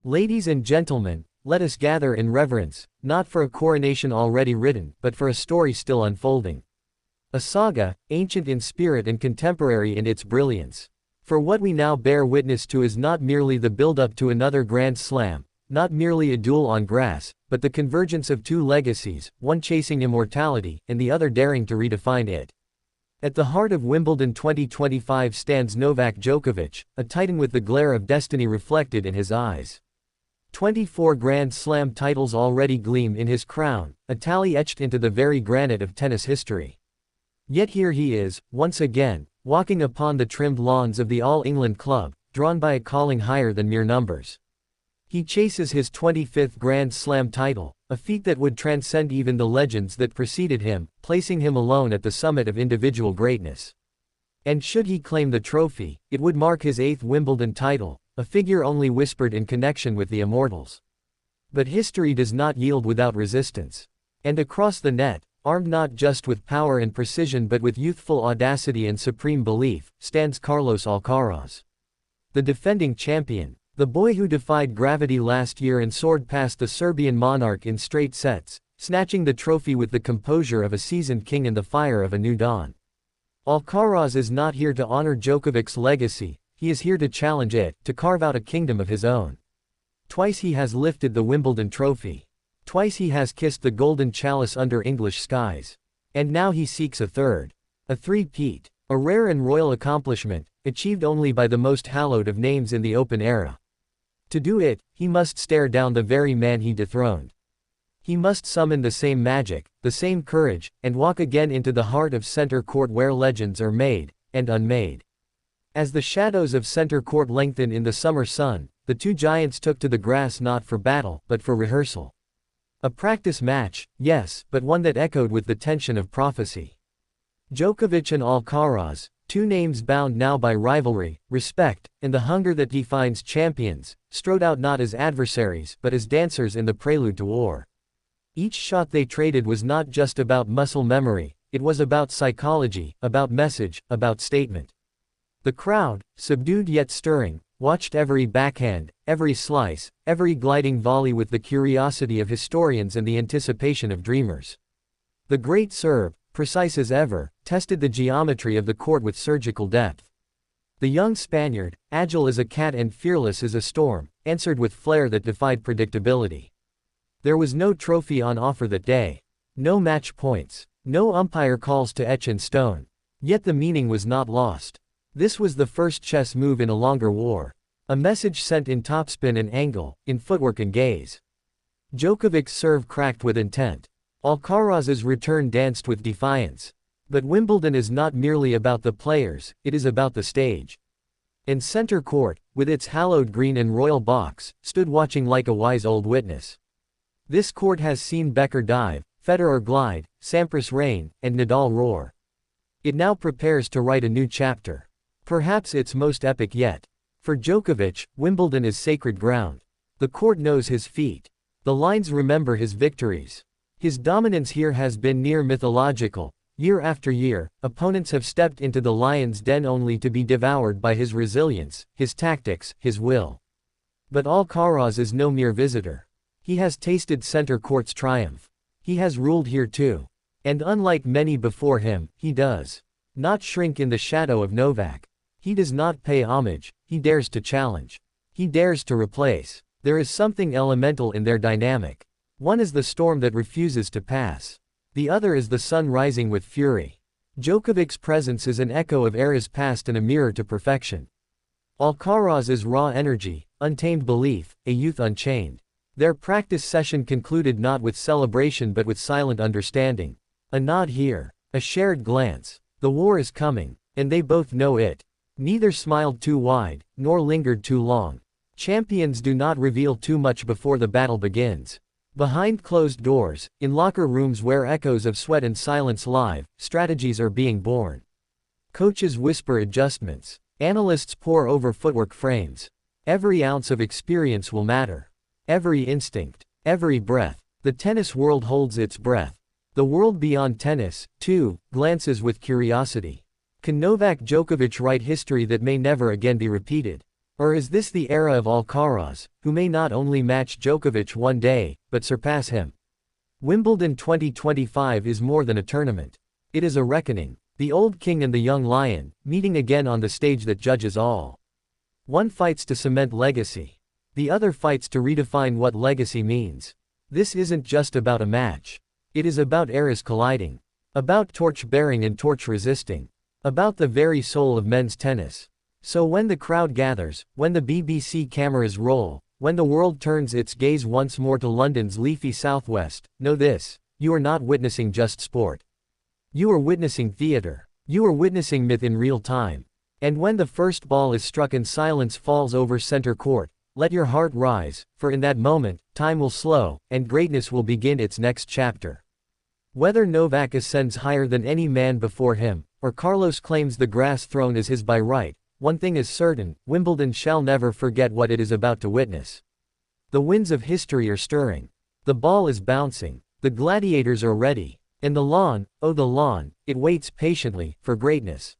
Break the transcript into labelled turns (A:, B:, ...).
A: Ladies and gentlemen, let us gather in reverence, not for a coronation already written, but for a story still unfolding. A saga, ancient in spirit and contemporary in its brilliance. For what we now bear witness to is not merely the build-up to another Grand Slam, not merely a duel on grass, but the convergence of two legacies, one chasing immortality, and the other daring to redefine it. At the heart of Wimbledon 2025 stands Novak Djokovic, a titan with the glare of destiny reflected in his eyes. 24 Grand Slam titles already gleam in his crown, a tally etched into the very granite of tennis history. Yet here he is, once again, walking upon the trimmed lawns of the All England club, drawn by a calling higher than mere numbers. He chases his 25th Grand Slam title, a feat that would transcend even the legends that preceded him, placing him alone at the summit of individual greatness. And should he claim the trophy, it would mark his 8th Wimbledon title, a figure only whispered in connection with the immortals. But history does not yield without resistance. And across the net, armed not just with power and precision but with youthful audacity and supreme belief, stands Carlos Alcaraz. The defending champion, the boy who defied gravity last year and soared past the Serbian monarch in straight sets, snatching the trophy with the composure of a seasoned king and the fire of a new dawn. Alcaraz is not here to honor Djokovic's legacy, he is here to challenge it, to carve out a kingdom of his own. Twice he has lifted the Wimbledon trophy. Twice he has kissed the golden chalice under English skies. And now he seeks a third. A three-peat. A rare and royal accomplishment, achieved only by the most hallowed of names in the Open era. To do it, he must stare down the very man he dethroned. He must summon the same magic, the same courage, and walk again into the heart of center court where legends are made, and unmade. As the shadows of center court lengthened in the summer sun, the two giants took to the grass not for battle, but for rehearsal. A practice match, yes, but one that echoed with the tension of prophecy. Djokovic and Alcaraz, two names bound now by rivalry, respect, and the hunger that defines champions, strode out not as adversaries but as dancers in the prelude to war. Each shot they traded was not just about muscle memory, it was about psychology, about message, about statement. The crowd, subdued yet stirring, watched every backhand, every slice, every gliding volley with the curiosity of historians and the anticipation of dreamers. The great Serb, precise as ever, tested the geometry of the court with surgical depth. The young Spaniard, agile as a cat and fearless as a storm, answered with flair that defied predictability. There was no trophy on offer that day. No match points. No umpire calls to etch in stone. Yet the meaning was not lost. This was the first chess move in a longer war. A message sent in topspin and angle, in footwork and gaze. Djokovic's serve cracked with intent. Alcaraz's return danced with defiance. But Wimbledon is not merely about the players, it is about the stage. In center court, with its hallowed green and royal box, stood watching like a wise old witness. This court has seen Becker dive, Federer glide, Sampras reign, and Nadal roar. It now prepares to write a new chapter. Perhaps its most epic yet. For Djokovic, Wimbledon is sacred ground. The court knows his feat. The lines remember his victories. His dominance here has been near mythological. Year after year, opponents have stepped into the lion's den only to be devoured by his resilience, his tactics, his will. But Alcaraz is no mere visitor. He has tasted center court's triumph. He has ruled here too. And unlike many before him, he does not shrink in the shadow of Novak. He does not pay homage, he dares to challenge. He dares to replace. There is something elemental in their dynamic. One is the storm that refuses to pass. The other is the sun rising with fury. Djokovic's presence is an echo of eras past and a mirror to perfection. Alcaraz is raw energy, untamed belief, a youth unchained. Their practice session concluded not with celebration but with silent understanding. A nod here, a shared glance. The war is coming, and they both know it. Neither smiled too wide, nor lingered too long. Champions do not reveal too much before the battle begins. Behind closed doors, in locker rooms where echoes of sweat and silence live, strategies are being born. Coaches whisper adjustments. Analysts pore over footwork frames. Every ounce of experience will matter. Every instinct, every breath. The tennis world holds its breath. The world beyond tennis, too, glances with curiosity. Can Novak Djokovic write history that may never again be repeated? Or is this the era of Alcaraz, who may not only match Djokovic one day, but surpass him? Wimbledon 2025 is more than a tournament. It is a reckoning. The old king and the young lion, meeting again on the stage that judges all. One fights to cement legacy. The other fights to redefine what legacy means. This isn't just about a match. It is about eras colliding. About torch-bearing and torch-resisting. About the very soul of men's tennis. So when the crowd gathers, when the BBC cameras roll, when the world turns its gaze once more to London's leafy southwest, know this: you are not witnessing just sport. You are witnessing theater. You are witnessing myth in real time. And when the first ball is struck and silence falls over center court, let your heart rise, for in that moment, time will slow, and greatness will begin its next chapter. Whether Novak ascends higher than any man before him, or Carlos claims the grass throne is his by right, one thing is certain: Wimbledon shall never forget what it is about to witness. The winds of history are stirring. The ball is bouncing. The gladiators are ready. And the lawn, oh the lawn, it waits patiently, for greatness.